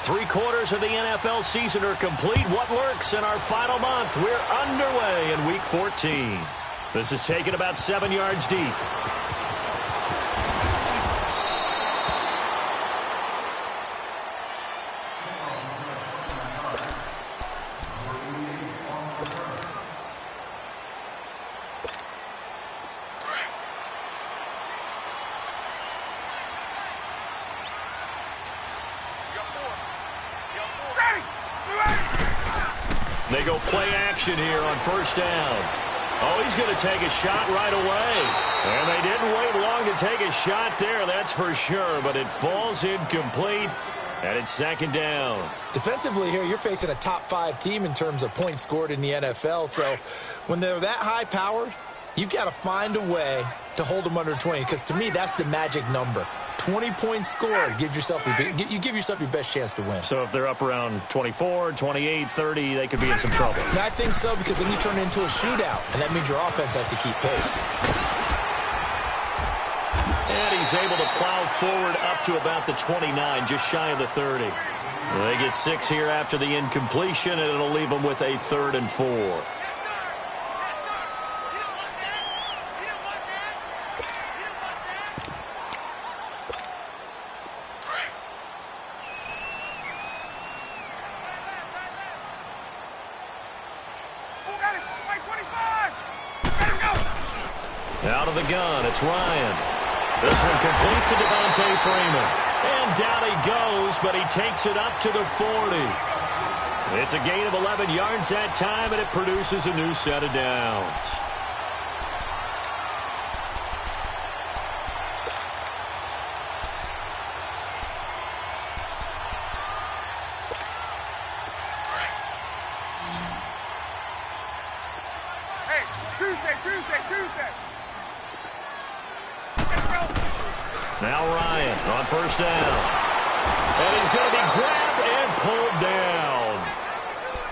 3/4 of the NFL season are complete. What lurks in our final month? We're underway in Week 14. This is taken about 7 yards deep. They go play action here on first down. Oh, he's going to take a shot right away. And they didn't wait long to take a shot there, that's for sure. But it falls incomplete, and it's second down. Defensively here, you're facing a top-5 team in terms of points scored in the NFL. So when they're that high-powered, you've got to find a way to hold them under 20. Because to me, that's the magic number. 20 points scored, you give yourself your best chance to win. So if they're up around 24, 28, 30, they could be in some trouble. And I think so, because then you turn it into a shootout, and that means your offense has to keep pace. And he's able to plow forward up to about the 29, just shy of the 30. They get 6 here after the incompletion, and it'll leave them with a 3rd and 4. Out of the gun, it's Ryan. This one complete to Devontae Freeman. And down he goes, but he takes it up to the 40. It's a gain of 11 yards that time, and it produces a new set of downs. Tuesday. Now Ryan on first down. And he's going to be grabbed and pulled down.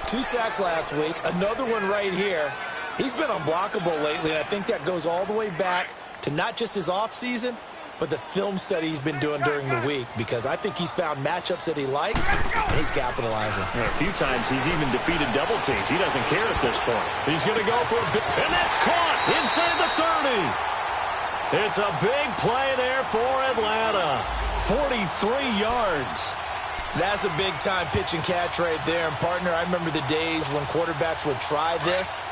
2 sacks last week. Another one right here. He's been unblockable lately, and I think that goes all the way back to not just his offseason, but the film study he's been doing during the week, because I think he's found matchups that he likes, and he's capitalizing. A few times he's even defeated double teams. He doesn't care at this point. He's going to go for a big, and that's caught inside the 30. It's a big play there for Atlanta. 43 yards. That's a big-time pitch and catch right there. And, partner, I remember the days when quarterbacks would try this.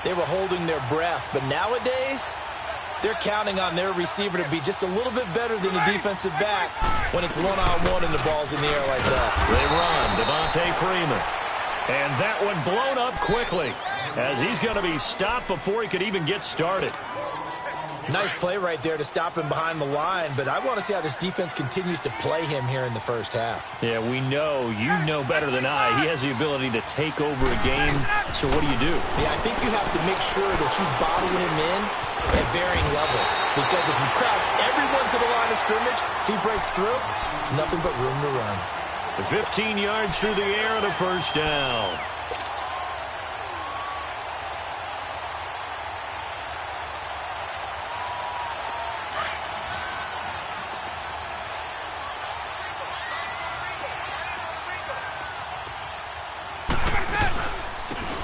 They were holding their breath. But nowadays, they're counting on their receiver to be just a little bit better than the defensive back when it's one-on-one and the ball's in the air like that. They run Devontae Freeman. And that one blown up quickly as he's going to be stopped before he could even get started. Nice play right there to stop him behind the line, but I want to see how this defense continues to play him here in the first half. Yeah, we know, you know better than I, he has the ability to take over a game. So what do you do? Yeah, I think you have to make sure that you bottle him in at varying levels, because if you crowd everyone to the line of scrimmage, if he breaks through, there's nothing but room to run. 15 yards through the air and a first down.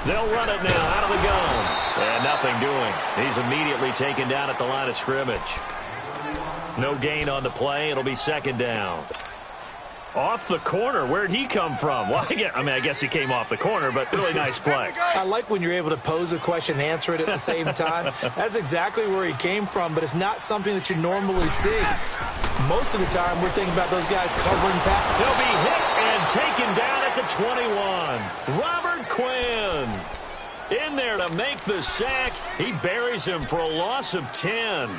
They'll run it now out of the gun. And nothing doing. He's immediately taken down at the line of scrimmage. No gain on the play. It'll be second down. Off the corner. Where'd he come from? Well, I guess he came off the corner, but really nice play. I like when you're able to pose a question and answer it at the same time. That's exactly where he came from, but it's not something that you normally see. Most of the time, we're thinking about those guys covering back. He'll be hit and taken down at the 21. Robert Quinn in there to make the sack. He buries him for a loss of 10.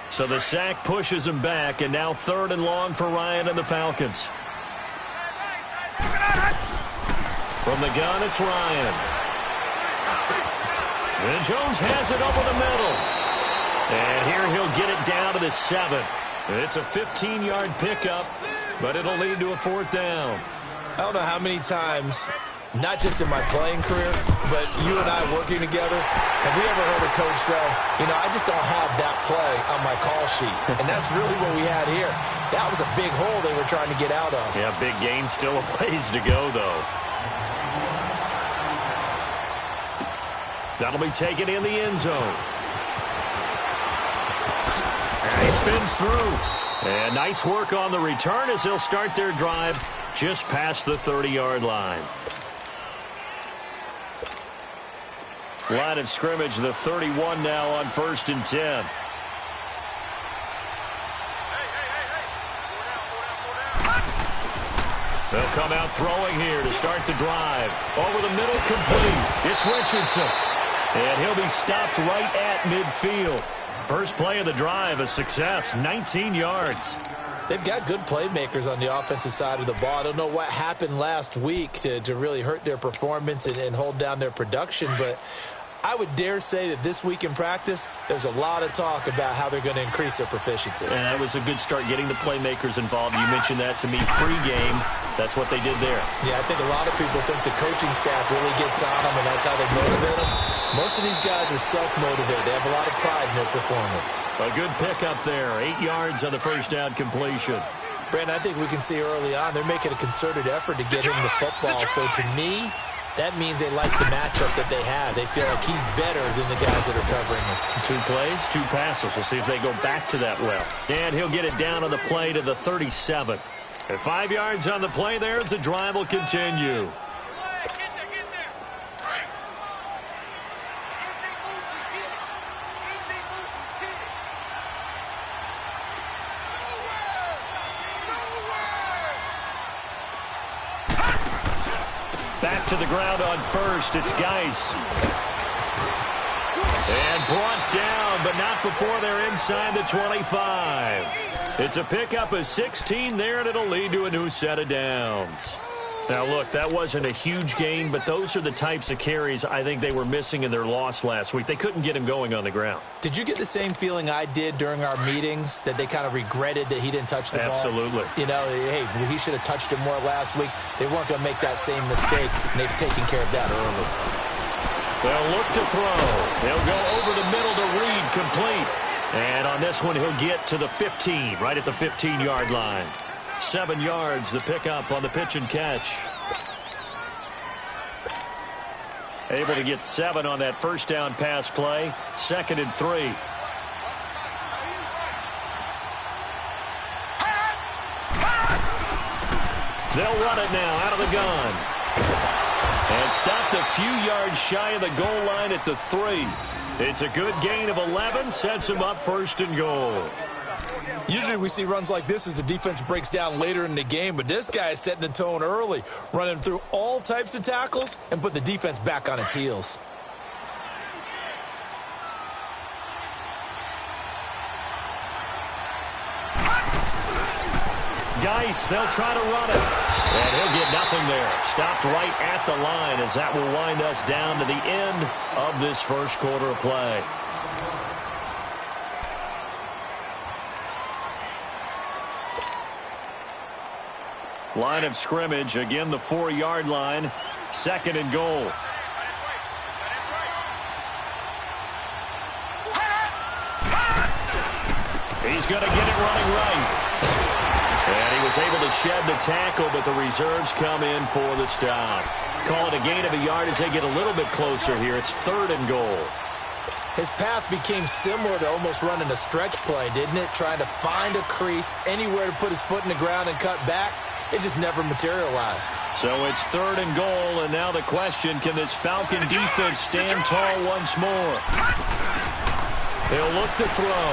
So the sack pushes him back, and now 3rd and long for Ryan and the Falcons. From the gun, it's Ryan. And Jones has it over the middle. And here he'll get it down to the 7. It's a 15-yard pickup, but it'll lead to a 4th down. I don't know how many times, not just in my playing career, but you and I working together, have we ever heard a coach say, I just don't have that play on my call sheet? And that's really what we had here. That was a big hole they were trying to get out of. Yeah, big gain, still a ways to go, though. That'll be taken in the end zone. And he spins through. And nice work on the return as they'll start their drive just past the 30-yard line. Line of scrimmage, the 31 now on 1st and 10. They'll come out throwing here to start the drive. Over the middle, complete. It's Richardson. And he'll be stopped right at midfield. First play of the drive, a success, 19 yards. They've got good playmakers on the offensive side of the ball. I don't know what happened last week to really hurt their performance and hold down their production, but I would dare say that this week in practice, there's a lot of talk about how they're going to increase their proficiency. And that was a good start, getting the playmakers involved. You mentioned that to me pregame. That's what they did there. Yeah, I think a lot of people think the coaching staff really gets on them, and that's how they motivate them. Most of these guys are self-motivated. They have a lot of pride in their performance. A good pickup there. 8 yards on the first down completion. Brandon, I think we can see early on they're making a concerted effort to get him the football. So to me, that means they like the matchup that they have. They feel like he's better than the guys that are covering him. 2 plays, 2 passes. We'll see if they go back to that well. And he'll get it down on the play to the 37. And 5 yards on the play there as the drive will continue. Back to the ground on first. It's Geis. And brought down, but not before they're inside the 25. It's a pickup of 16 there, and it'll lead to a new set of downs. Now, look, that wasn't a huge gain, but those are the types of carries I think they were missing in their loss last week. They couldn't get him going on the ground. Did you get the same feeling I did during our meetings, that they kind of regretted that he didn't touch the ball? Absolutely. You know, hey, he should have touched it more last week. They weren't going to make that same mistake, and they've taken care of that early. They'll look to throw. They'll go over the middle to Reed, complete. And on this one, he'll get to the 15, right at the 15-yard line. 7 yards, the pickup on the pitch and catch. Able to get 7 on that first down pass play. 2nd and 3. They'll run it now out of the gun. And stopped a few yards shy of the goal line at the 3. It's a good gain of 11, sets him up 1st and goal. Usually we see runs like this as the defense breaks down later in the game, but this guy is setting the tone early, running through all types of tackles and put the defense back on its heels. Geis, they'll try to run it. And he'll get nothing there. Stopped right at the line as that will wind us down to the end of this first quarter of play. Line of scrimmage, again the 4-yard line. 2nd and goal. He's going to get it running right. And he was able to shed the tackle, but the reserves come in for the stop. Call it a gain of a yard as they get a little bit closer here. It's 3rd and goal. His path became similar to almost running a stretch play, didn't it? Trying to find a crease, anywhere to put his foot in the ground and cut back. It just never materialized. So it's 3rd and goal, and now the question, can this Falcon defense stand tall once more? They'll look to throw.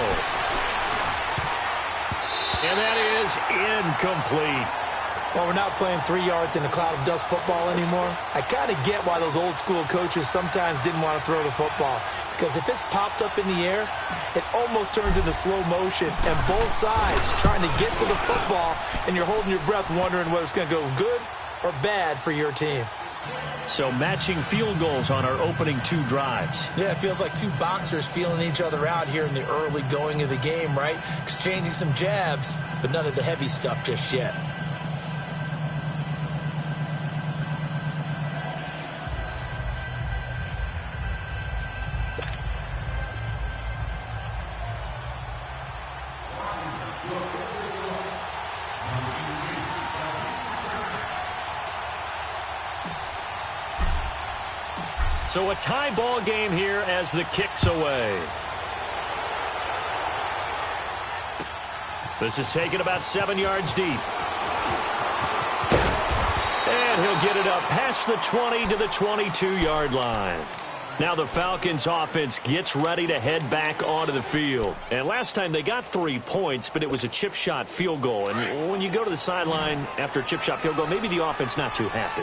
And that is incomplete. Well, we're not playing 3 yards in a cloud of dust football anymore. I kind of get why those old school coaches sometimes didn't want to throw the football. Because if it's popped up in the air, it almost turns into slow motion. And both sides trying to get to the football, and you're holding your breath wondering whether it's going to go good or bad for your team. So matching field goals on our opening 2 drives. Yeah, it feels like 2 boxers feeling each other out here in the early going of the game, right? Exchanging some jabs, but none of the heavy stuff just yet. So a tie ball game here as the kick's away. This is taken about 7 yards deep. And he'll get it up past the 20 to the 22-yard line. Now the Falcons offense gets ready to head back onto the field. And last time they got 3 points, but it was a chip shot field goal. And when you go to the sideline after a chip shot field goal, maybe the offense not too happy.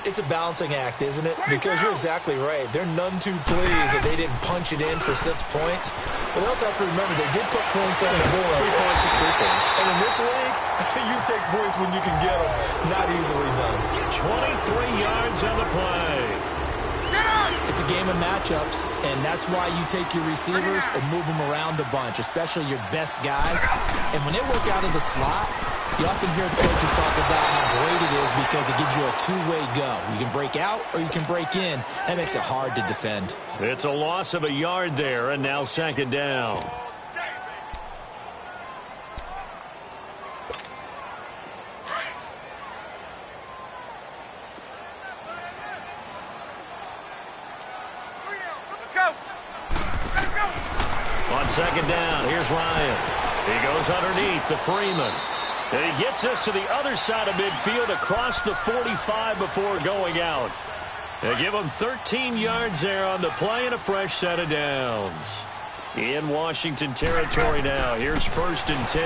It's a balancing act, isn't it? Because you're exactly right. They're none too pleased that they didn't punch it in for 6 points. But they also have to remember they did put points on the board. 3 points is 3 points. And in this league, you take points when you can get them. Not easily done. 23 yards on the play. It's a game of matchups, and that's why you take your receivers and move them around a bunch, especially your best guys. And when they work out of the slot, you often hear coaches talk about how great it is because it gives you a two-way go. You can break out or you can break in. That makes it hard to defend. It's a loss of a yard there, and now second down. On second down, here's Ryan. He goes underneath to Freeman. And he gets us to the other side of midfield across the 45 before going out. They give him 13 yards there on the play and a fresh set of downs. In Washington territory now. Here's 1st and 10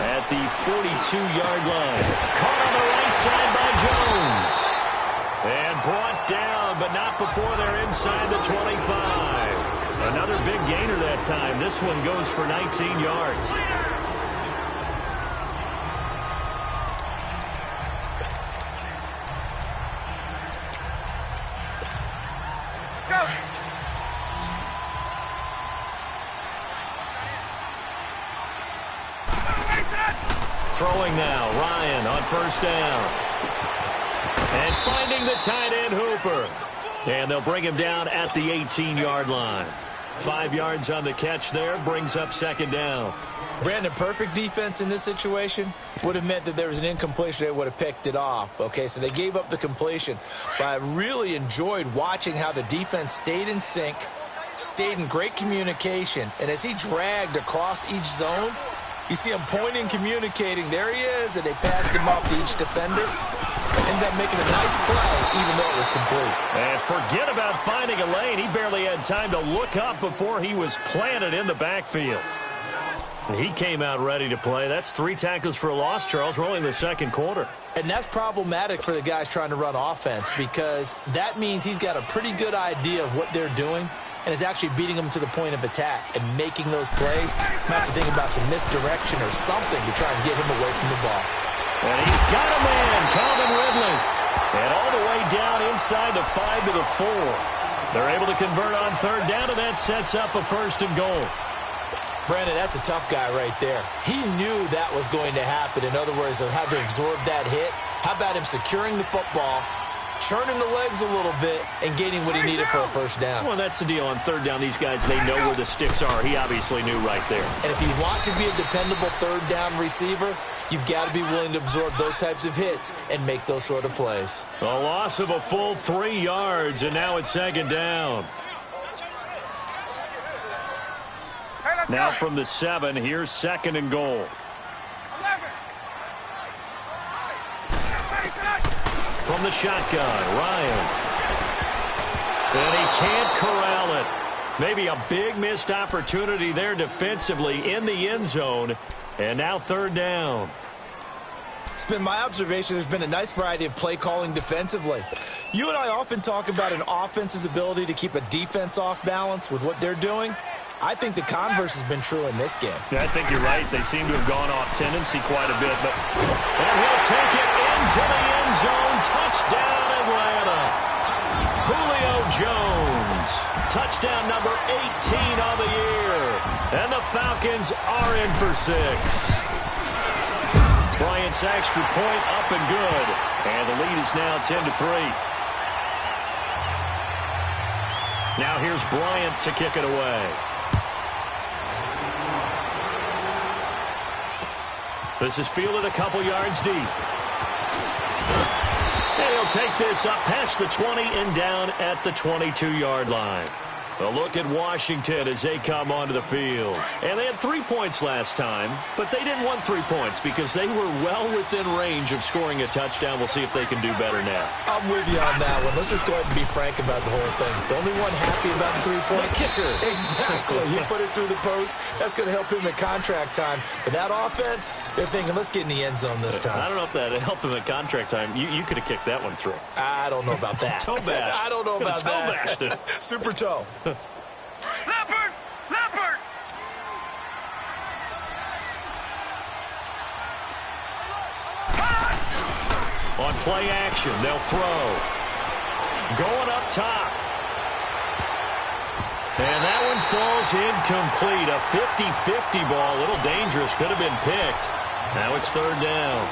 at the 42-yard line. Caught on the right side by Jones. And brought down, but not before they're inside the 25. Another big gainer that time. This one goes for 19 yards. Throwing now, Ryan on 1st down. And finding the tight end Hooper. And they'll bring him down at the 18-yard line. 5 yards on the catch there, brings up second down. Brandon, perfect defense in this situation would have meant that there was an incompletion. They would have picked it off. Okay, so they gave up the completion. But I really enjoyed watching how the defense stayed in sync, stayed in great communication. And as he dragged across each zone, you see him pointing, communicating. There he is, and they passed him off to each defender. Ended up making a nice play, even though it was complete. And forget about finding a lane. He barely had time to look up before he was planted in the backfield. He came out ready to play. That's 3 tackles for a loss, Charles. We're only in the second quarter. And that's problematic for the guys trying to run offense because that means he's got a pretty good idea of what they're doing and is actually beating them to the point of attack and making those plays. You have to think about some misdirection or something to try and get him away from the ball. And he's got a man, Calvin Ridley. And all the way down inside the 5 to the 4. They're able to convert on 3rd down, and that sets up a 1st and goal. Brandon, that's a tough guy right there. He knew that was going to happen. In other words, he'll have to absorb that hit. How about him securing the football, churning the legs a little bit, and gaining what he needed for a 1st down? Well, that's the deal. On 3rd down, these guys, they know where the sticks are. He obviously knew right there. And if you want to be a dependable 3rd down receiver, you've got to be willing to absorb those types of hits and make those sort of plays. A loss of a full 3 yards, and now it's 2nd down. Now from the 7, here's 2nd and goal. From the shotgun, Ryan. And he can't corral it. Maybe a big missed opportunity there defensively in the end zone. And now 3rd down. It's been my observation there's been a nice variety of play calling defensively. You and I often talk about an offense's ability to keep a defense off balance with what they're doing. I think the converse has been true in this game. Yeah, I think you're right. They seem to have gone off tendency quite a bit. And he'll take it into the end zone. Touchdown, Atlanta. Julio Jones. Touchdown number 18 on the year. And the Falcons are in for 6. Bryant's extra point up and good. And the lead is now 10-3. Now here's Bryant to kick it away. This is fielded a couple yards deep. And he'll take this up past the 20 and down at the 22-yard line. A look at Washington as they come onto the field. And they had 3 points last time, but they didn't want 3 points because they were well within range of scoring a touchdown. We'll see if they can do better now. I'm with you on that one. Let's just go ahead and be frank about the whole thing. The only one happy about the 3-point kicker. Exactly. He put it through the post. That's going to help him at contract time. But that offense, they're thinking, let's get in the end zone this time. I don't know if that helped him at contract time. You could have kicked that one through. I don't know about that. Toe bash. I don't know about toe that. Bashed it. Super toe. Leopard! Leopard! On play action, they'll throw. Going up top. And that one falls incomplete. A 50-50 ball. A little dangerous. Could have been picked. Now it's third down.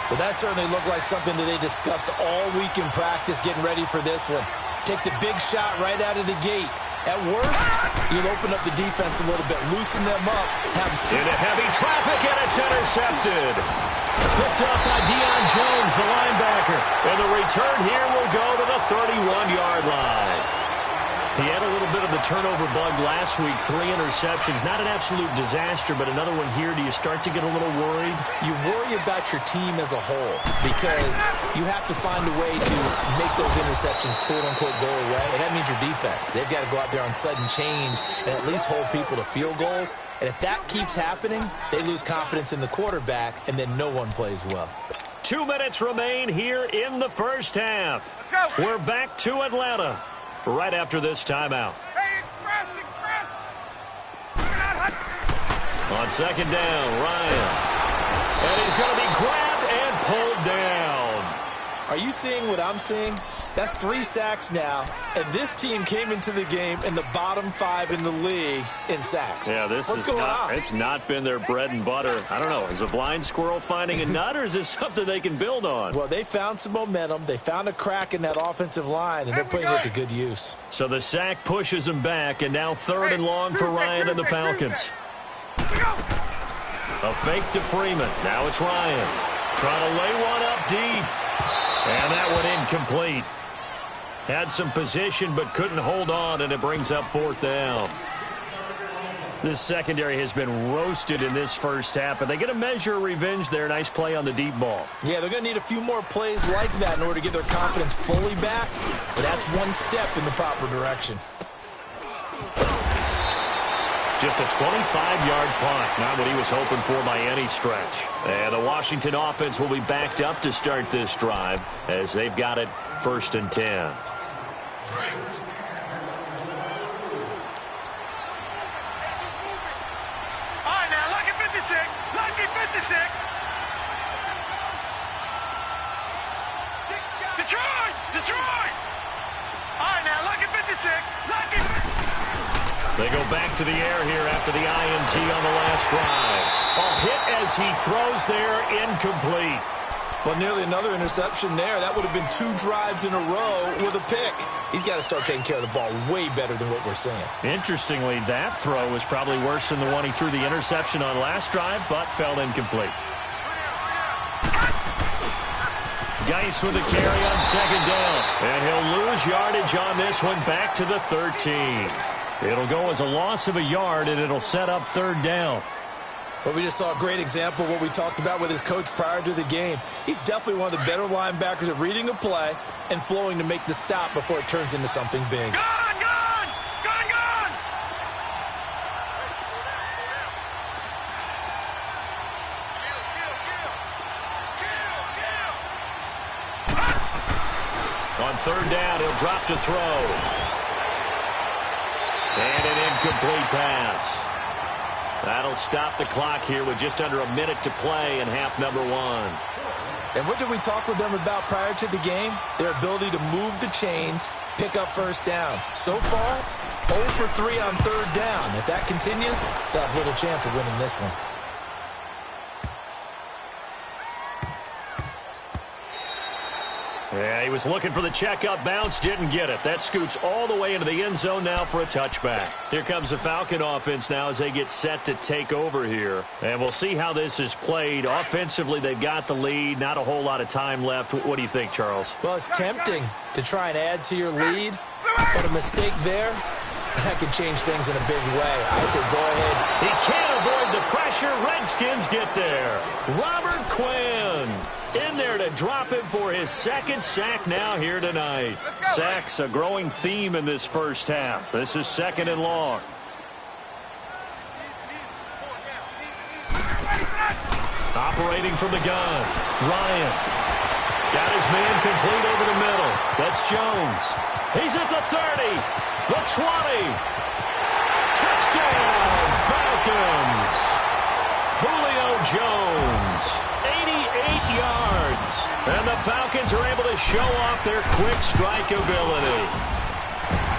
Well, that certainly looked like something that they discussed all week in practice getting ready for this one. Take the big shot right out of the gate. At worst, you'll open up the defense a little bit, loosen them up. Into heavy traffic, and it's intercepted. Picked up by Deion Jones, the linebacker. And the return here will go to the 31-yard line. He had a little bit of the turnover bug last week, 3 interceptions. Not an absolute disaster, but another one here. Do you start to get a little worried? You worry about your team as a whole because you have to find a way to make those interceptions, quote-unquote, go away, and that means your defense. They've got to go out there on sudden change and at least hold people to field goals. And if that keeps happening, they lose confidence in the quarterback, and then no one plays well. 2 minutes remain here in the first half. Let's go. We're back to Atlanta right after this timeout. Hey, express! On second down, Ryan. And he's going to be grabbed and pulled down. Are you seeing what I'm seeing? That's 3 sacks now, and this team came into the game in the bottom 5 in the league in sacks. Yeah, What's going on? It's not been their bread and butter. I don't know. Is a blind squirrel finding a nut, or is this something they can build on? Well, they found some momentum. They found a crack in that offensive line, and they're putting it to good use. So the sack pushes them back, and now third and long for Ryan and the Falcons. A fake to Freeman. Now it's Ryan. Trying to lay one up deep. And that one incomplete. Had some position but couldn't hold on, and it brings up fourth down. This secondary has been roasted in this first half, and they get a measure of revenge there. Nice play on the deep ball. Yeah, they're going to need a few more plays like that in order to get their confidence fully back, but that's one step in the proper direction. Just a 25-yard punt, not what he was hoping for by any stretch. And the Washington offense will be backed up to start this drive as they've got it first and 10. All right, now, lucky 56. Lucky 56. Detroit! Detroit! All right, now, lucky 56. Lucky 56. They go back to the air here after the INT on the last drive. A hit as he throws there, incomplete. Well, nearly another interception there. That would have been 2 drives in a row with a pick. He's got to start taking care of the ball way better than what we're seeing. Interestingly, that throw was probably worse than the one he threw the interception on last drive, but fell incomplete. Geis with the carry on second down. And he'll lose yardage on this one back to the 13. It'll go as a loss of a yard, and it'll set up third down. But we just saw a great example of what we talked about with his coach prior to the game. He's definitely one of the better linebackers at reading a play and flowing to make the stop before it turns into something big. Gone! Gone! Gone! Gone! On third down, he'll drop to throw. And an incomplete pass. That'll stop the clock here with just under a minute to play in half number 1. And what did we talk with them about prior to the game? Their ability to move the chains, pick up first downs. So far, 0 for 3 on third down. If that continues, they'll have little chance of winning this one. Yeah, he was looking for the checkup bounce, didn't get it. That scoots all the way into the end zone now for a touchback. Here comes the Falcon offense now as they get set to take over here. And we'll see how this is played. Offensively, they've got the lead. Not a whole lot of time left. What do you think, Charles? Well, it's tempting to try and add to your lead, but a mistake there, that could change things in a big way. I say go ahead. He can't avoid the pressure. Redskins get there. Robert Quinn in there to drop him for his second sack now here tonight. Sacks a growing theme in this first half. This is 2nd and long. Operating from the gun. Ryan got his man complete over the middle. That's Jones. He's at the 30, the 20. Touchdown, Falcons. Julio Jones, 88 yards. And the Falcons are able to show off their quick strike ability.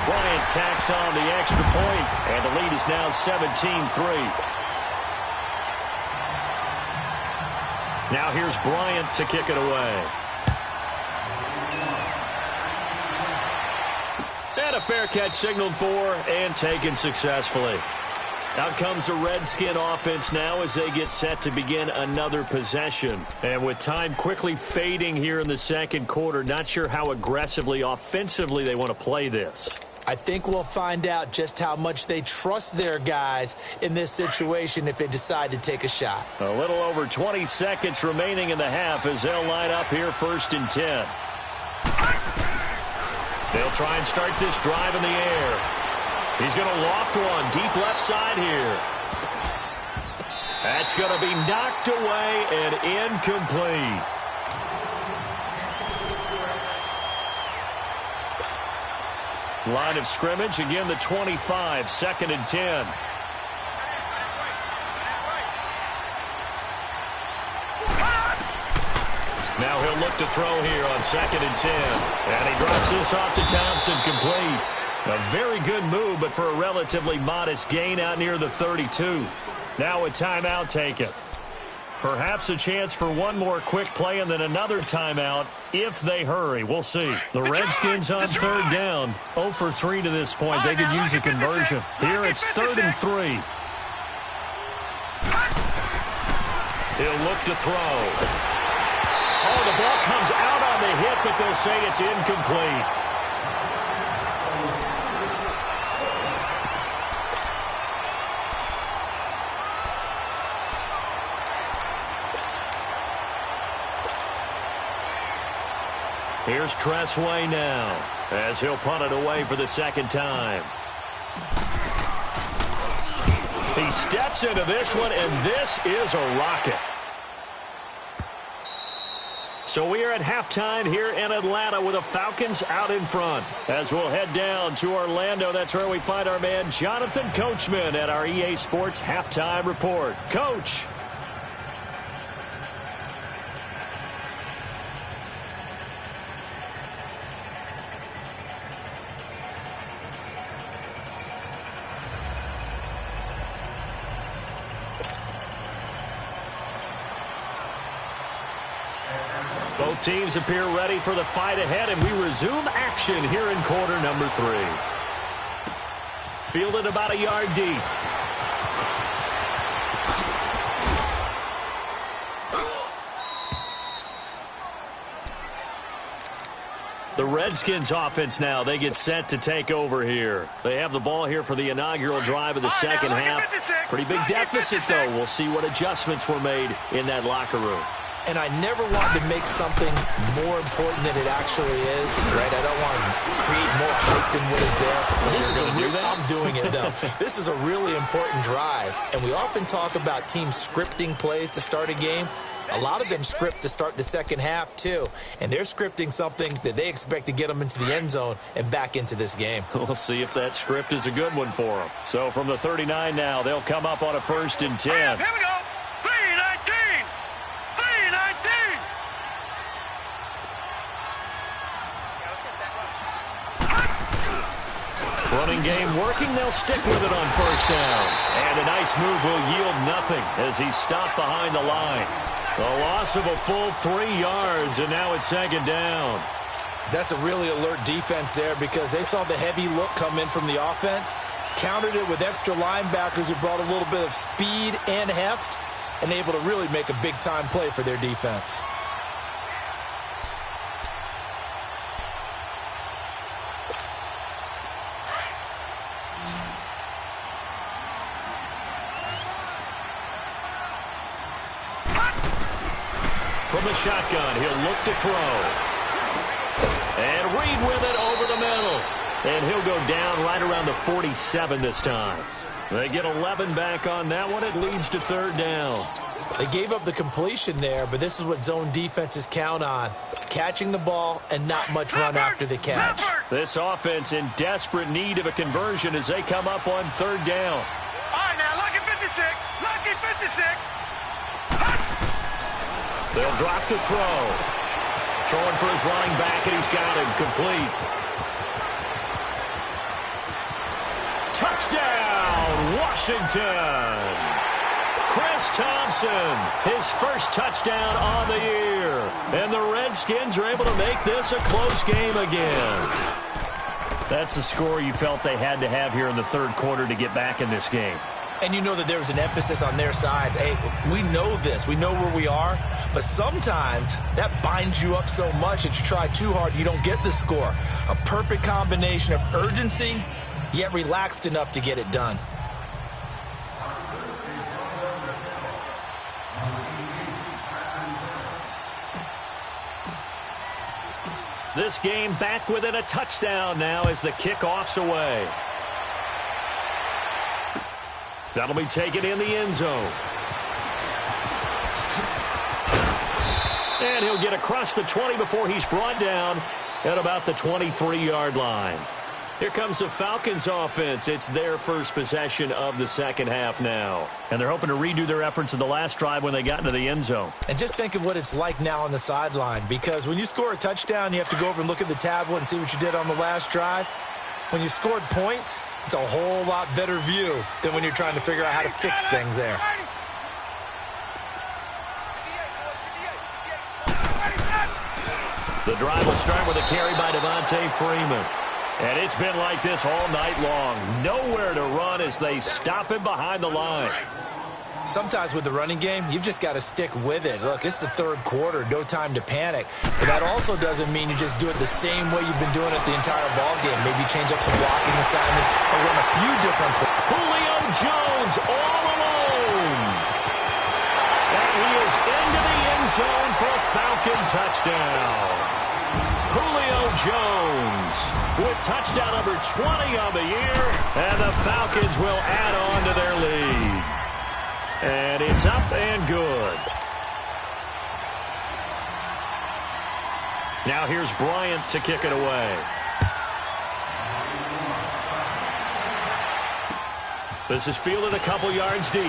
Bryant tacks on the extra point, and the lead is now 17-3. Now here's Bryant to kick it away. And a fair catch signaled for and taken successfully. Out comes the Redskin offense now as they get set to begin another possession. And with time quickly fading here in the second quarter, not sure how aggressively, offensively they want to play this. I think we'll find out just how much they trust their guys in this situation if they decide to take a shot. A little over 20 seconds remaining in the half as they'll line up here 1st and 10. They'll try and start this drive in the air. He's going to loft one deep left side here. That's going to be knocked away and incomplete. Line of scrimmage, again the 25, 2nd and 10. Now he'll look to throw here on 2nd and 10. And he drops this off to Thompson, complete. A very good move, but for a relatively modest gain out near the 32. Now a timeout taken. Perhaps a chance for one more quick play and then another timeout if they hurry. We'll see. The Redskins on 3rd down. 0 for 3 to this point. They could use a conversion. Here it's 3rd and 3. He'll look to throw. Oh, the ball comes out on the hit, but they'll say it's incomplete. Here's Tressway now as he'll punt it away for the 2nd time. He steps into this one, and this is a rocket. So we are at halftime here in Atlanta with the Falcons out in front. As we'll head down to Orlando, that's where we find our man Jonathan Coachman at our EA Sports Halftime Report. Coach. Both teams appear ready for the fight ahead, and we resume action here in quarter number 3. Fielded about a yard deep. The Redskins offense now, they get set to take over here. They have the ball here for the inaugural drive of the second half. Pretty big deficit, though. We'll see what adjustments were made in that locker room. And I never want to make something more important than it actually is, right? I don't want to create more hype than what is there. But this is I'm doing it, though. This is a really important drive. And we often talk about teams scripting plays to start a game. A lot of them script to start the second half, too. And they're scripting something that they expect to get them into the end zone and back into this game. We'll see if that script is a good one for them. So from the 39 now, they'll come up on a 1st and 10. Here we go. 3-19. 3-19. Running game working. They'll stick with it on 1st down. And a nice move will yield nothing as he's stopped behind the line. A loss of a full 3 yards, and now it's 2nd down. That's a really alert defense there because they saw the heavy look come in from the offense, countered it with extra linebackers who brought a little bit of speed and heft, and able to really make a big-time play for their defense. From the shotgun, he'll look to throw. And Reed with it over the middle. And he'll go down right around the 47 this time. They get 11 back on that one. It leads to third down. They gave up the completion there, but this is what zone defenses count on. Catching the ball and not much run after the catch. This offense in desperate need of a conversion as they come up on third down. All right, now, lucky 56. Lucky 56. They'll drop to throw. Throwing for his running back, and he's got him complete. Touchdown, Washington. Chris Thompson, his first touchdown on the year. And the Redskins are able to make this a close game again. That's the score you felt they had to have here in the third quarter to get back in this game. And you know that there was an emphasis on their side. Hey, we know this. We know where we are. But sometimes that binds you up so much that you try too hard, you don't get the score. A perfect combination of urgency, yet relaxed enough to get it done. This game back within a touchdown now as the kickoff's away. That'll be taken in the end zone. And he'll get across the 20 before he's brought down at about the 23-yard line. Here comes the Falcons offense. It's their first possession of the second half now. And they're hoping to redo their efforts in the last drive when they got into the end zone. And just think of what it's like now on the sideline, because when you score a touchdown, you have to go over and look at the tablet and see what you did on the last drive. When you scored points, it's a whole lot better view than when you're trying to figure out how to fix things there. The drive will start with a carry by Devontae Freeman. And it's been like this all night long. Nowhere to run as they stop him behind the line. Sometimes with the running game, you've just got to stick with it. Look, it's the third quarter, no time to panic. But that also doesn't mean you just do it the same way you've been doing it the entire ball game. Maybe change up some blocking assignments or run a few different plays. Julio Jones all alone. And he is into the end zone for a Falcon touchdown. Julio Jones with touchdown number 20 on the year. And the Falcons will add on to their lead. And it's up and good. Now here's Bryant to kick it away. This is fielded a couple yards deep.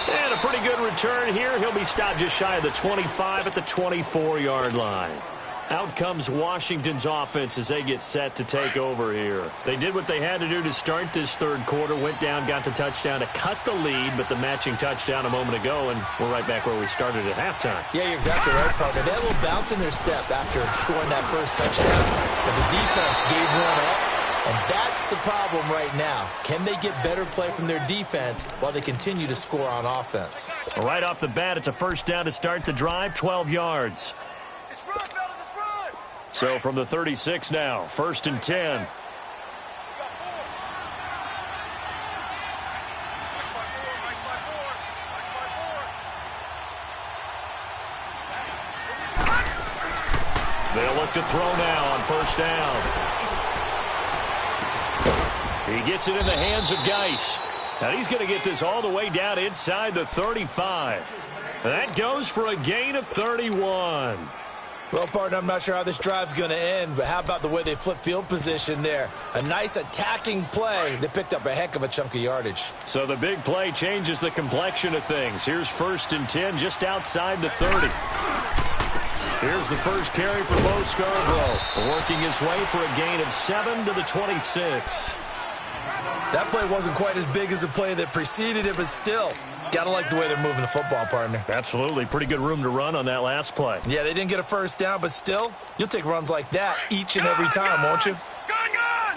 And a pretty good return here. He'll be stopped just shy of the 25 at the 24-yard line. Out comes Washington's offense as they get set to take over here. They did what they had to do to start this third quarter, went down, got the touchdown to cut the lead, but the matching touchdown a moment ago, and we're right back where we started at halftime. Yeah, you're exactly right, partner. They had a little bounce in their step after scoring that first touchdown, but the defense gave one up, and that's the problem right now. Can they get better play from their defense while they continue to score on offense? Right off the bat, it's a first down to start the drive, 12 yards. So from the 36 now, 1st and 10. They'll look to throw now on first down. He gets it in the hands of Geis. And he's going to get this all the way down inside the 35. That goes for a gain of 31. Well, partner, I'm not sure how this drive's going to end, but how about the way they flip field position there? A nice attacking play. They picked up a heck of a chunk of yardage. So the big play changes the complexion of things. Here's 1st and 10 just outside the 30. Here's the first carry for Bo Scarborough, working his way for a gain of 7 to the 26. That play wasn't quite as big as the play that preceded it, but still, gotta like the way they're moving the football, partner. Absolutely. Pretty good room to run on that last play. Yeah, they didn't get a first down, but still, you'll take runs like that each and every time, won't you? Gun!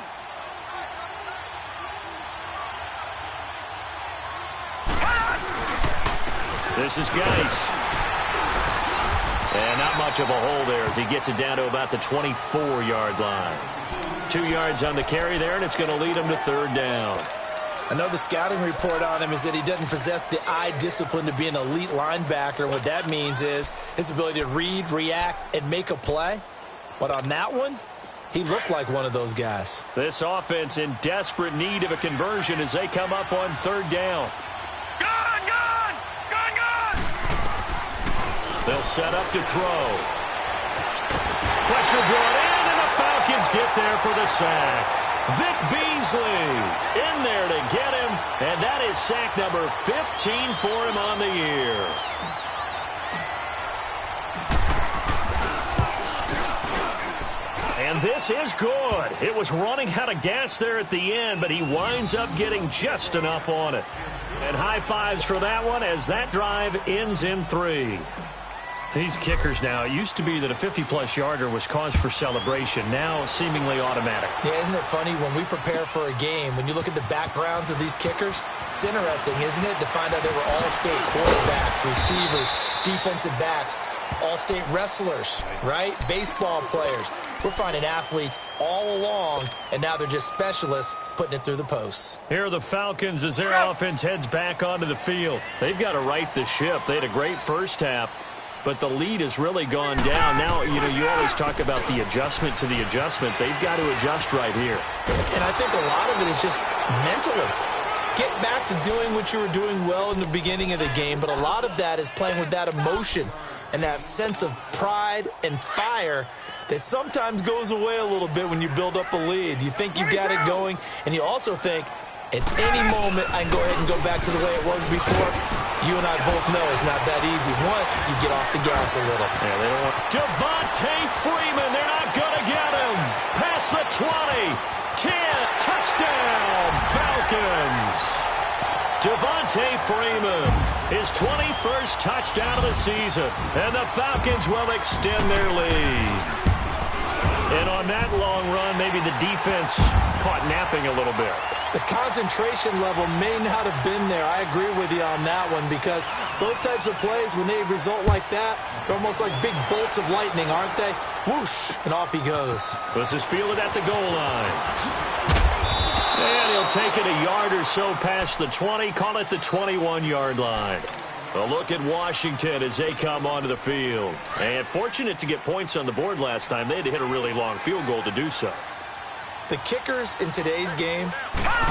This is Geis. And not much of a hole there as he gets it down to about the 24-yard line. 2 yards on the carry there, and it's going to lead him to third down. I know the scouting report on him is that he doesn't possess the eye discipline to be an elite linebacker. And what that means is his ability to read, react, and make a play. But on that one, he looked like one of those guys. This offense in desperate need of a conversion as they come up on third down. Gun! They'll set up to throw. Pressure brought in, and the Falcons get there for the sack. Vic Beasley in there to get him, and that is sack number 15 for him on the year. And this is good. It was running out of gas there at the end, but he winds up getting just enough on it. And high fives for that one as that drive ends in 3. These kickers now, it used to be that a 50-plus yarder was cause for celebration. Now seemingly automatic. Yeah, isn't it funny when we prepare for a game, when you look at the backgrounds of these kickers, it's interesting, isn't it, to find out they were all-state quarterbacks, receivers, defensive backs, all-state wrestlers, right? Baseball players. We're finding athletes all along, and now they're just specialists putting it through the posts. Here are the Falcons as their offense heads back onto the field. They've got to right the ship. They had a great first half, but the lead has really gone down. Now, you always talk about the adjustment to the adjustment. They've got to adjust right here. And I think a lot of it is just mentally. Get back to doing what you were doing well in the beginning of the game, but a lot of that is playing with that emotion and that sense of pride and fire that sometimes goes away a little bit when you build up a lead. You think you got it going, and you also think, at any moment, I can go ahead and go back to the way it was before. You and I both know it's not that easy once you get off the gas a little. Yeah, they don't want... Devontae Freeman, they're not going to get him. Past the 20, 10, touchdown, Falcons. Devontae Freeman, his 21st touchdown of the season, and the Falcons will extend their lead. And on that long run, maybe the defense caught napping a little bit. The concentration level may not have been there. I agree with you on that one, because those types of plays, when they result like that, they're almost like big bolts of lightning, aren't they? Whoosh, and off he goes. This is fielded at the goal line. And he'll take it a yard or so past the 20, call it the 21-yard line. A look at Washington as they come onto the field. And fortunate to get points on the board last time. They had to hit a really long field goal to do so. The kickers in today's game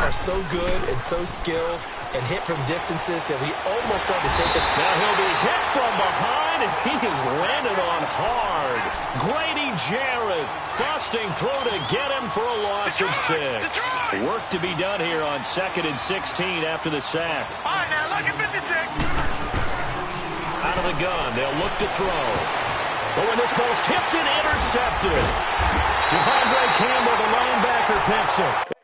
are so good and so skilled and hit from distances that we almost start to take it. Now he'll be hit from behind, and he is landed on hard. Grady Jarrett busting through to get him for a loss of 6. Work to be done here on 2nd and 16 after the sack. All right, now, look at 56. Out of the gun, they'll look to throw. But when this ball's tipped and intercepted, Devondre Campbell, the linebacker, picks it.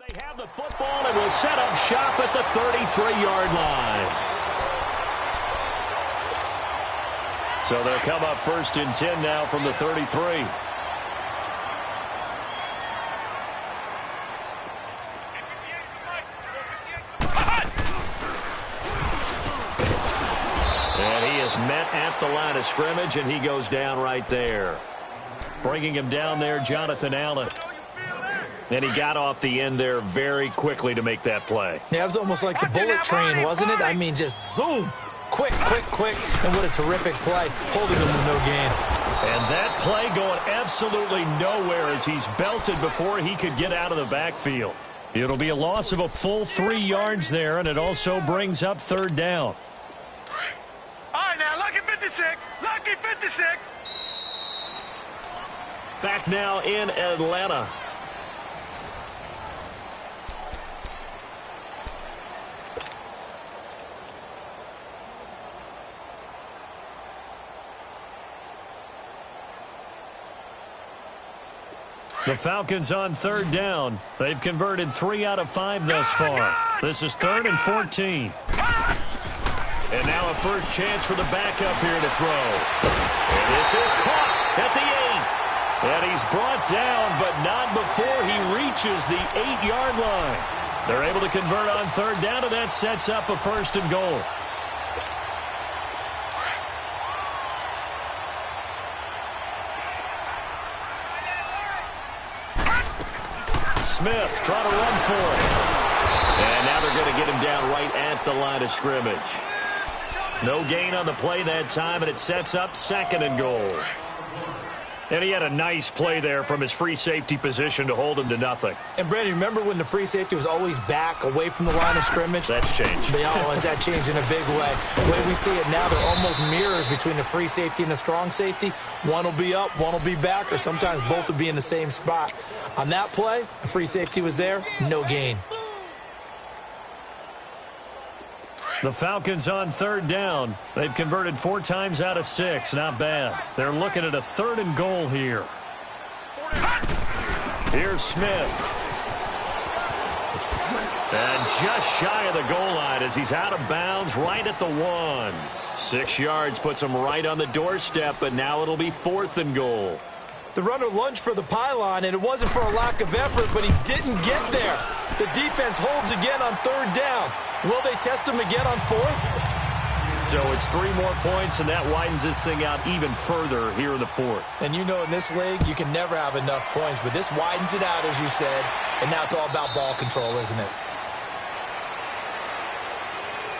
They have the football and will set up shop at the 33-yard line. So they'll come up 1st and 10 now from the 33. And he is met at the line of scrimmage, and he goes down right there. Bringing him down there, Jonathan Allen. And he got off the end there very quickly to make that play. Yeah, it was almost like the bullet train, wasn't it? I mean, just zoom. Quick, quick, quick. And what a terrific play, holding him with no gain. And that play going absolutely nowhere as he's belted before he could get out of the backfield. It'll be a loss of a full 3 yards there, and it also brings up 3rd down. All right, now, lucky 56. Lucky 56. Back now in Atlanta. The Falcons on third down. They've converted 3 out of 5 thus far. This is 3rd and 14. And now a first chance for the backup here to throw. And this is caught at the 8. And he's brought down, but not before he reaches the 8-yard line. They're able to convert on third down, and that sets up a 1st and goal. Smith trying to run for it. And now they're going to get him down right at the line of scrimmage. No gain on the play that time, and it sets up 2nd and goal. And he had a nice play there from his free safety position to hold him to nothing. And, Brandon, remember when the free safety was always back away from the line of scrimmage? That's changed. That changed in a big way. The way we see it now, they're almost mirrors between the free safety and the strong safety. One will be up, one will be back, or sometimes both will be in the same spot. On that play, the free safety was there, no gain. The Falcons on third down. They've converted 4 times out of 6. Not bad. They're looking at a 3rd and goal here. Here's Smith. And just shy of the goal line as he's out of bounds right at the 1. 6 yards puts him right on the doorstep, but now it'll be 4th and goal. The runner lunged for the pylon, and it wasn't for a lack of effort, but he didn't get there. The defense holds again on 3rd down. Will they test him again on 4th? So it's 3 more points, and that widens this thing out even further here in the 4th. And you know in this league, you can never have enough points, but this widens it out, as you said, and now it's all about ball control, isn't it?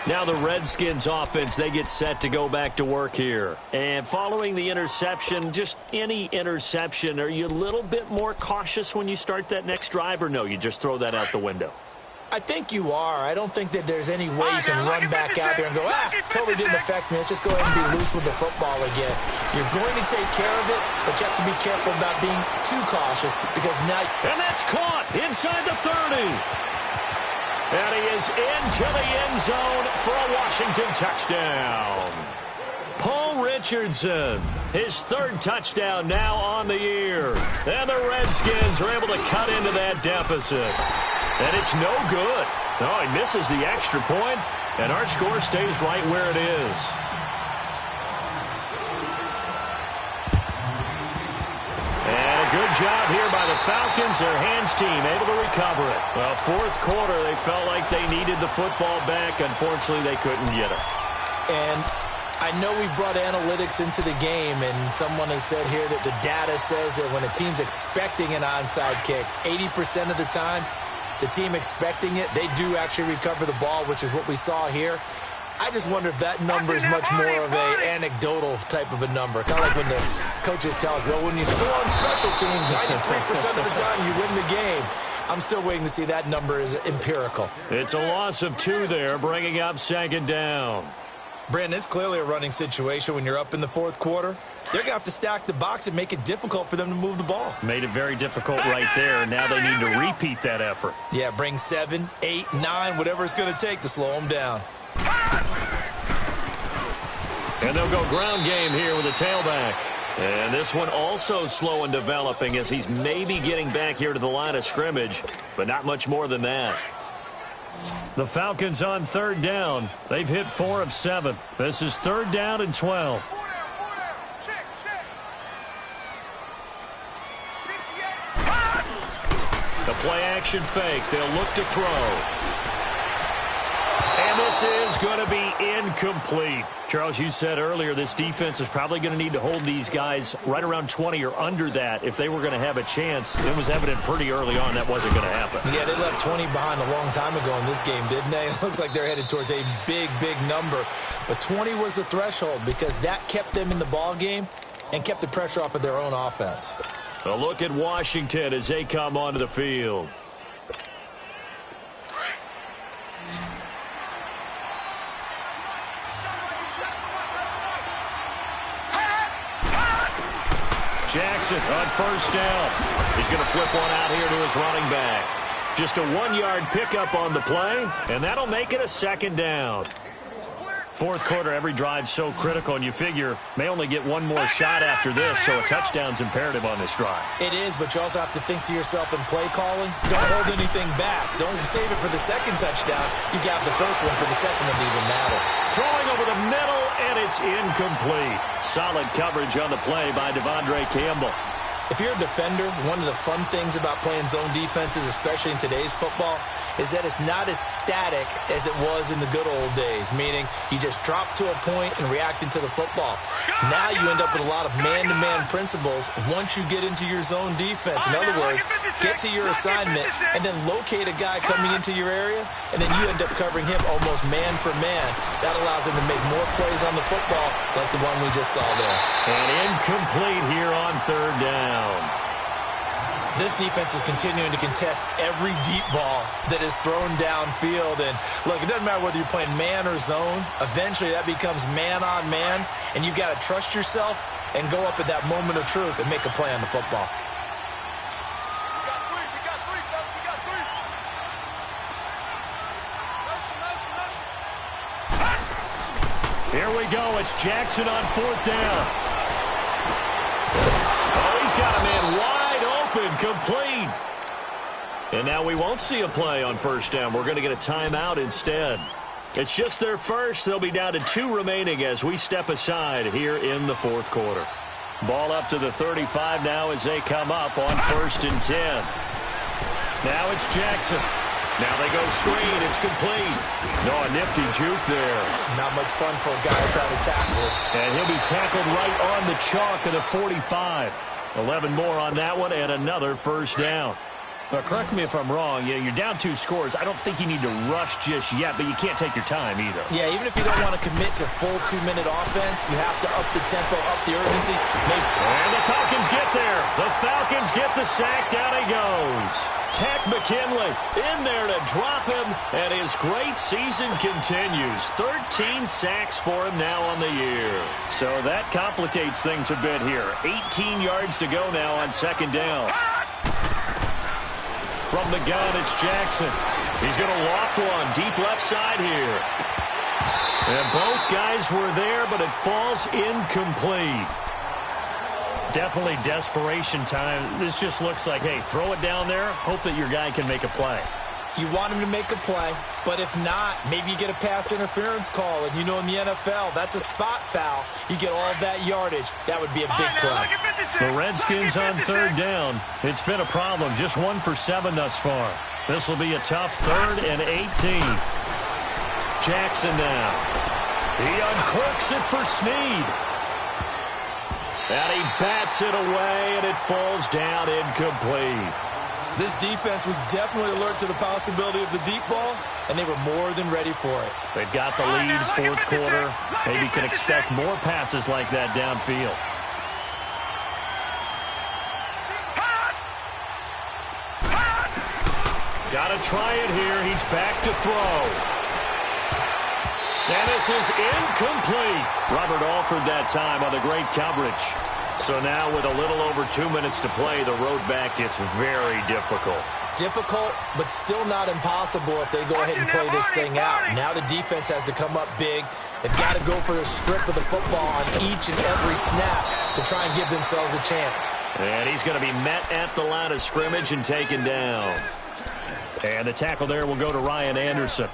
Now the Redskins offense, they get set to go back to work here. And following the interception, just any interception, are you a little bit more cautious when you start that next drive, or no, you just throw that out the window? I think you are. I don't think that there's any way you can run back out there and go, totally didn't affect me. Let's just go ahead and be loose with the football again. You're going to take care of it, but you have to be careful about being too cautious because now... And that's caught inside the 30. And he is into the end zone for a Washington touchdown. Paul Richardson, his 3rd touchdown now on the year. And the Redskins are able to cut into that deficit. And it's no good. Oh, he misses the extra point, and our score stays right where it is. And a good job here by the Falcons. Their hands team able to recover it. Well, 4th quarter, they felt like they needed the football back. Unfortunately, they couldn't get it. And I know we brought analytics into the game, and someone has said here that the data says that when a team's expecting an onside kick, 80% of the time, the team expecting it, they do actually recover the ball, which is what we saw here. I just wonder if that number is much more of an anecdotal type of a number. Kind of like when the coaches tell us, well, when you score on special teams, 93% of the time you win the game. I'm still waiting to see that number is empirical. It's a loss of 2 there, bringing up 2nd down. Brandon, it's clearly a running situation when you're up in the 4th quarter. They're going to have to stack the box and make it difficult for them to move the ball. Made it very difficult right there. Now they need to repeat that effort. Yeah, bring 7, 8, 9, whatever it's going to take to slow them down. And they'll go ground game here with a tailback. And this one also slow and developing as he's maybe getting back here to the line of scrimmage, but not much more than that. The Falcons on 3rd down. They've hit 4 of 7. This is 3rd down and 12. The play action fake. They'll look to throw. And this is going to be incomplete. Charles, you said earlier this defense is probably going to need to hold these guys right around 20 or under that if they were going to have a chance. It was evident pretty early on that wasn't going to happen. Yeah, they left 20 behind a long time ago in this game, didn't they? It looks like they're headed towards a big, big number. But 20 was the threshold because that kept them in the ball game and kept the pressure off of their own offense. A look at Washington as they come onto the field. Jackson on first down. He's going to flip one out here to his running back. Just a 1-yard pickup on the play, and that'll make it a second down. Fourth quarter, every drive's so critical, and you figure may only get one more shot after this, so a touchdown's imperative on this drive. It is, but you also have to think to yourself in play calling, don't hold anything back. Don't save it for the second touchdown. You got the first one for the second one to even matter. Throwing over the middle, and it's incomplete. Solid coverage on the play by Devondre Campbell. If you're a defender, one of the fun things about playing zone defenses, especially in today's football, is that it's not as static as it was in the good old days, meaning you just drop to a point and react into the football. Now you end up with a lot of man-to-man principles once you get into your zone defense. In other words, get to your assignment and then locate a guy coming into your area, and then you end up covering him almost man for man. That allows him to make more plays on the football like the one we just saw there. And incomplete here on third down. This defense is continuing to contest every deep ball that is thrown downfield. And, look, it doesn't matter whether you're playing man or zone. Eventually, that becomes man-on-man, and you've got to trust yourself and go up at that moment of truth and make a play on the football. We got three, fellas. We got three. Here we go. It's Jackson on fourth down. Oh, he's got a man wide open, complete. And now we won't see a play on first down. We're going to get a timeout instead. It's just their first. They'll be down to 2 remaining as we step aside here in the fourth quarter. Ball up to the 35 now as they come up on 1st and 10. Now it's Jackson. Now they go screen. It's complete. No, a nifty juke there. Not much fun for a guy trying to tackle. And he'll be tackled right on the chalk of the 45. 11 more on that one and another first down. But correct me if I'm wrong. Yeah, you're down 2 scores. I don't think you need to rush just yet, but you can't take your time either. Yeah, even if you don't want to commit to full 2-minute offense, you have to up the tempo, up the urgency. And the Falcons get there. The Falcons get the sack. Down he goes. Tech McKinley in there to drop him, and his great season continues. 13 sacks for him now on the year. So that complicates things a bit here. 18 yards to go now on second down. From the gun, it's Jackson. He's going to loft one deep left side here. And both guys were there, but it falls incomplete. Definitely desperation time. This just looks like, hey, throw it down there, hope that your guy can make a play. You want him to make a play, but if not, maybe you get a pass interference call. And you know in the NFL, that's a spot foul. You get all of that yardage. That would be a big play. The Redskins on third down. It's been a problem. Just 1 for 7 thus far. This will be a tough 3rd and 18. Jackson now. He uncorks it for Snead. And he bats it away, and it falls down incomplete. This defense was definitely alert to the possibility of the deep ball, and they were more than ready for it. They've got the lead, fourth quarter. Maybe can expect more passes like that downfield. Got to try it here. He's back to throw. And this is incomplete. Robert Alford that time on the great coverage. So now with a little over 2 minutes to play, the road back gets very difficult. Difficult, but still not impossible if they go ahead and play this thing out. Now the defense has to come up big. They've got to go for the strip of the football on each and every snap to try and give themselves a chance. And he's going to be met at the line of scrimmage and taken down. And the tackle there will go to Ryan Anderson.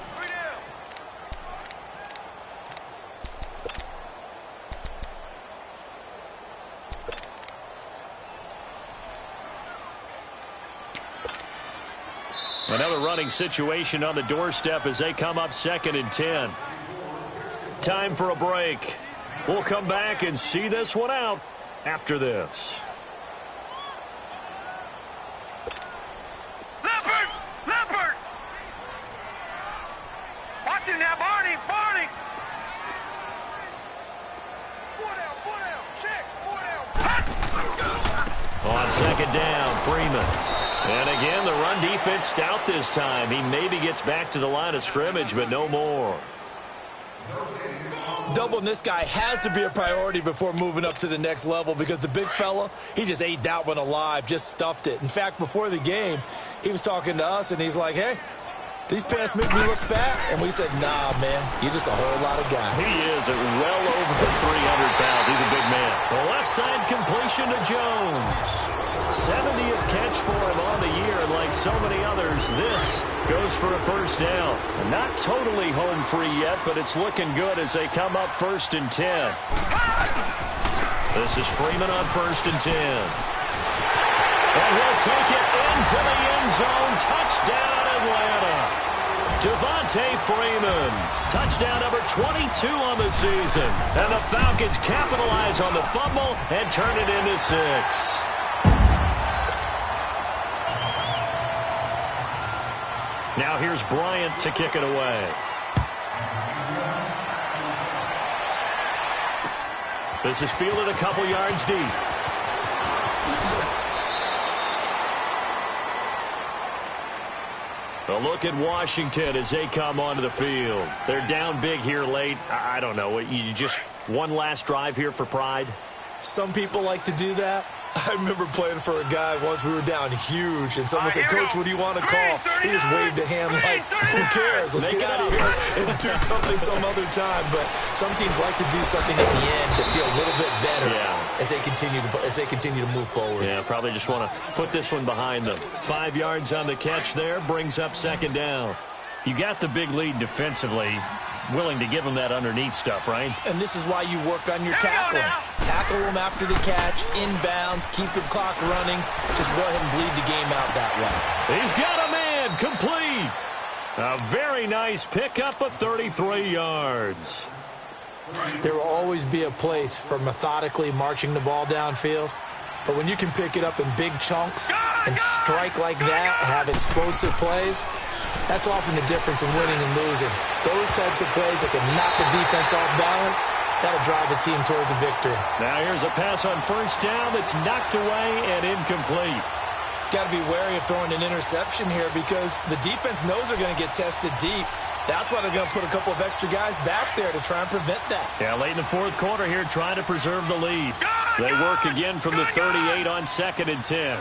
Another running situation on the doorstep as they come up 2nd and 10. Time for a break. We'll come back and see this one out after this. Leopard! Watch it now, Barney! Four down, check, 4 down. On 2nd down, Freeman. And again, the run defense stout this time. He maybe gets back to the line of scrimmage, but no more. Doubling this guy has to be a priority before moving up to the next level because the big fella, he just ate that one alive, just stuffed it. In fact, before the game, he was talking to us, and he's like, hey, these pants make me look fat. And we said, nah, man, you're just a whole lot of guy. He is at well over 300 pounds. He's a big man. The left side completion to Jones. 70th catch for him on the year, and like so many others, this goes for a first down. Not totally home free yet, but it's looking good as they come up 1st and 10. This is Freeman on 1st and 10. And he'll take it into the end zone. Touchdown, Atlanta. Devontae Freeman. Touchdown number 22 on the season. And the Falcons capitalize on the fumble and turn it into 6. Now here's Bryant to kick it away. This is fielded a couple yards deep. A look at Washington as they come onto the field. They're down big here late. I don't know. You just one last drive here for pride? Some people like to do that. I remember playing for a guy once. We were down huge, and someone said, Coach, what do you want to call? He just waved a hand like, who cares? Let's get out of here and do something some other time. But some teams like to do something at the end to feel a little bit better as they continue to move forward. Yeah, probably just want to put this one behind them. 5 yards on the catch there, brings up 2nd down. You got the big lead defensively. Willing to give them that underneath stuff, right? And this is why you work on your tackling. Tackle them after the catch, inbounds, keep the clock running. Just go ahead and bleed the game out that way. He's got a man, complete. A very nice pickup of 33 yards. There will always be a place for methodically marching the ball downfield. But when you can pick it up in big chunks and strike like that, have explosive plays, that's often the difference in winning and losing. Those types of plays that can knock a defense off balance, that'll drive a team towards a victory. Now here's a pass on 1st down that's knocked away and incomplete. Got to be wary of throwing an interception here because the defense knows they're going to get tested deep. That's why they're going to put a couple of extra guys back there to try and prevent that. Yeah, late in the 4th quarter here, trying to preserve the lead. They work again from the 38 on 2nd and 10.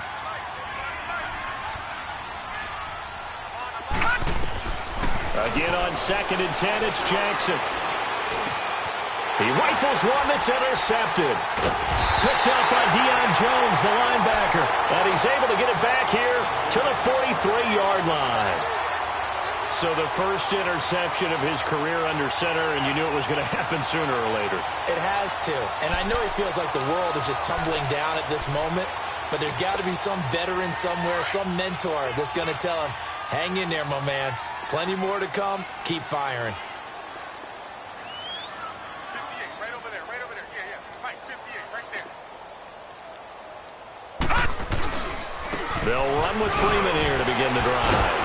Again on 2nd and 10, it's Jackson. He rifles one that's intercepted. Picked up by Deion Jones, the linebacker. And he's able to get it back here to the 43-yard line. So the first interception of his career under center, and you knew it was going to happen sooner or later. It has to. And I know he feels like the world is just tumbling down at this moment, but there's got to be some veteran somewhere, some mentor that's going to tell him, hang in there, my man. Plenty more to come. Keep firing. 58, right over there, right over there. Yeah, yeah. Mike, 58, right there. They'll run with Freeman here to begin the drive.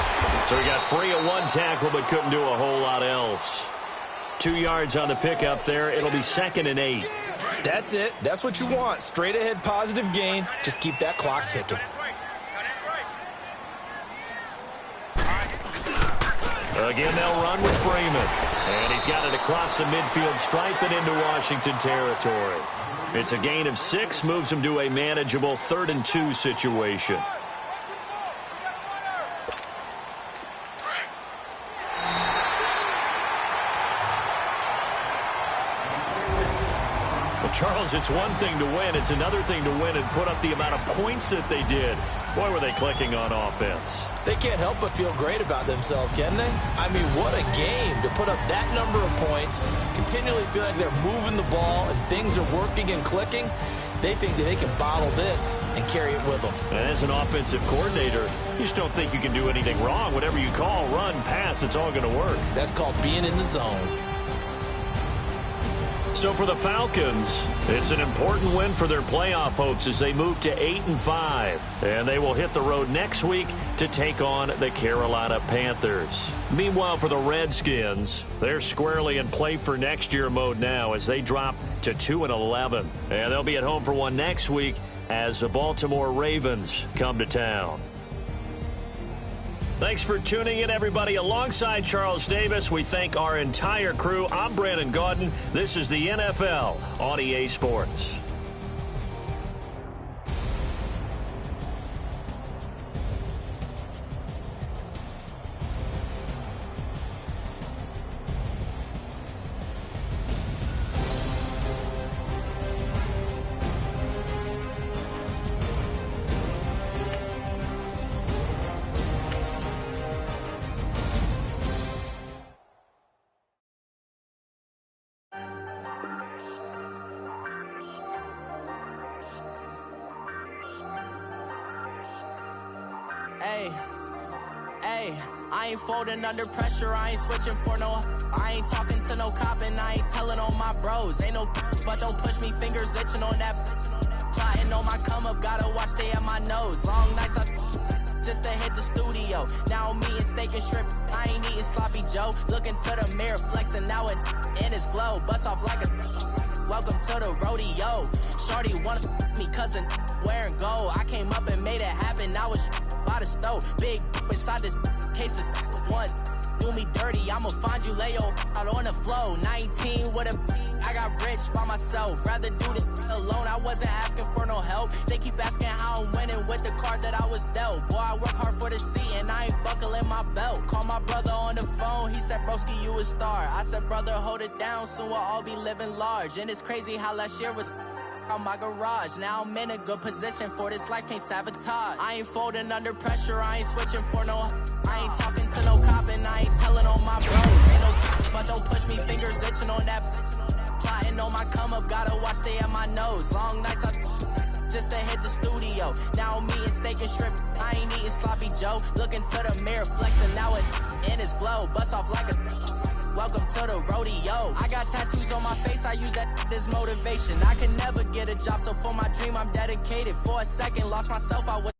So he got free of one tackle but couldn't do a whole lot else. 2 yards on the pickup there. It'll be 2nd and 8. That's it. That's what you want. Straight ahead positive gain. Just keep that clock ticking. Again, they'll run with Freeman. And he's got it across the midfield stripe and into Washington territory. It's a gain of 6, moves him to a manageable 3rd and 2 situation. Well, Charles, it's one thing to win. It's another thing to win and put up the amount of points that they did. Boy, were they clicking on offense. They can't help but feel great about themselves, can they? I mean, what a game to put up that number of points, continually feel like they're moving the ball and things are working and clicking. They think that they can bottle this and carry it with them. And as an offensive coordinator, you just don't think you can do anything wrong. Whatever you call, run, pass, it's all going to work. That's called being in the zone. So for the Falcons, it's an important win for their playoff hopes as they move to 8-5. And they will hit the road next week to take on the Carolina Panthers. Meanwhile, for the Redskins, they're squarely in play for next year mode now as they drop to 2-11. And they'll be at home for one next week as the Baltimore Ravens come to town. Thanks for tuning in, everybody. Alongside Charles Davis, we thank our entire crew. I'm Brandon Gaudin. This is the NFL on EA Sports. Hey, I ain't folding under pressure, I ain't switching for no. I ain't talking to no cop and I ain't telling on my bros. Ain't no but don't push me, fingers itching on that. Plotting on my come up, gotta watch stay at my nose. Long nights just to hit the studio. Now I'm eating steak and shrimp, I ain't eating sloppy Joe. Looking to the mirror, flexing now it in his glow. Bust off like a welcome to the rodeo. Shorty wanna me cousin wearing gold. I came up and made it happen, now it's by the stove. Big inside this case is one. Do me dirty, I'ma find you, lay your out on the floor. 19 with a, I got rich by myself. Rather do this alone, I wasn't asking for no help. They keep asking how I'm winning with the card that I was dealt. Boy, I work hard for the seat and I ain't buckling my belt. Call my brother on the phone, he said, broski, you a star. I said, brother, hold it down, soon we'll all be living large. And it's crazy how last year was on my garage. Now I'm in a good position for this life, can't sabotage. I ain't folding under pressure, I ain't switching for no. I ain't talking to no cop and I ain't telling on my bros. Ain't no but don't push me, fingers itching on that. Plotting on my come up, gotta watch stay at my nose. Long nights just to hit the studio. Now I'm eating steak and shrimp, I ain't eating sloppy Joe. Looking to the mirror, flexing now it in his glow. Bust off like a welcome to the rodeo. I got tattoos on my face, I use that as motivation. I can never get a job, so for my dream I'm dedicated. For a second, lost myself, I was